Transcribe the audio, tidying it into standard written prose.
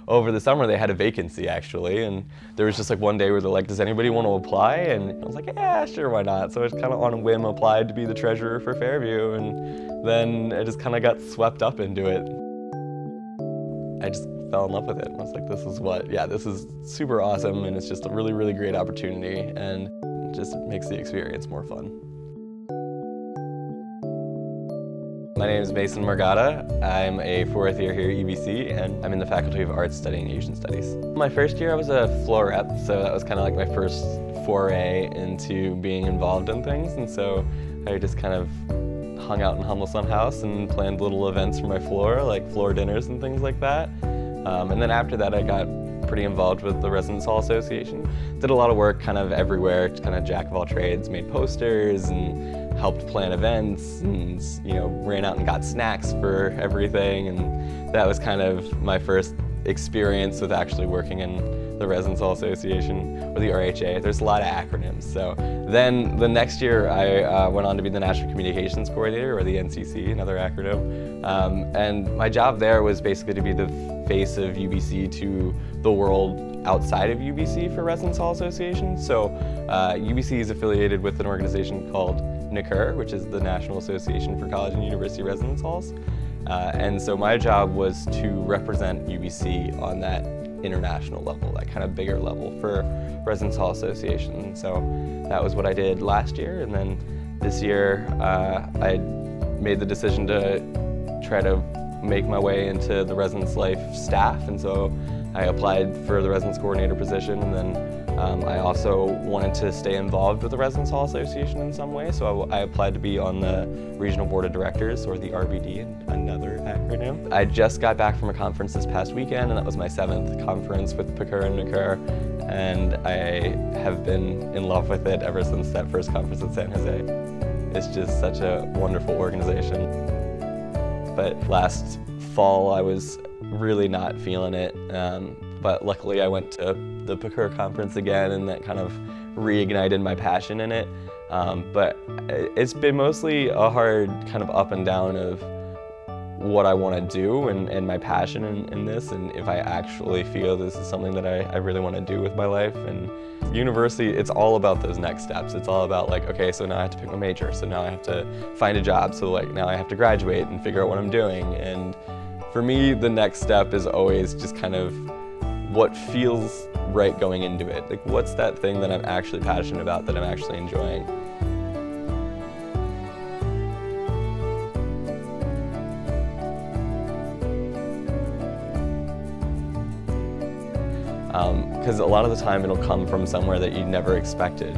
over the summer they had a vacancy actually, and there was just like one day where they're like, does anybody want to apply? And I was like, yeah, sure, why not? So I just kind of on a whim applied to be the treasurer for Fairview, and then I just kind of got swept up into it. I just fell in love with it. I was like, this is super awesome, and it's just a really, really great opportunity, and it just makes the experience more fun. My name is Margotta. I'm a 4th year here at UBC, and I'm in the Faculty of Arts studying Asian Studies. My first year I was a floor rep, so that was kind of like my first foray into being involved in things, and so I just kind of hung out in Hummelson House and planned little events for my floor, like floor dinners and things like that. And then after that I got pretty involved with the Residence Hall Association. Did a lot of work kind of everywhere, kind of jack of all trades, made posters and helped plan events, and ran out and got snacks for everything, and that was kind of my first experience with actually working in the Residence Hall Association, or the RHA. There's a lot of acronyms. So then the next year I went on to be the National Communications Coordinator, or the NCC, another acronym. And my job there was basically to be the face of UBC to the world outside of UBC for Residence Hall Association. So UBC is affiliated with an organization called NACUR, which is the National Association for College and University Residence Halls. And so my job was to represent UBC on that international level, that kind of bigger level for Residence Hall Association. And so that was what I did last year, and then this year I made the decision to try to make my way into the residence life staff, and so I applied for the residence coordinator position, and then I also wanted to stay involved with the Residence Hall Association in some way, so I applied to be on the Regional Board of Directors, or the RBD, another acronym. I just got back from a conference this past weekend, and that was my 7th conference with PCUR and NACUR, and I have been in love with it ever since that first conference in San Jose. It's just such a wonderful organization. But last fall I was really not feeling it, but luckily I went to the PCUR conference again, and that kind of reignited my passion in it. But it's been mostly a hard kind of up and down of what I want to do and my passion in this, and if I actually feel this is something that I really want to do with my life. And university, it's all about those next steps. It's all about like, okay, so now I have to pick my major, so now I have to find a job, so like now I have to graduate and figure out what I'm doing. And for me, the next step is always just kind of what feels right going into it. Like, what's that thing that I'm actually passionate about, that I'm actually enjoying? Because a lot of the time it'll come from somewhere that you never expected.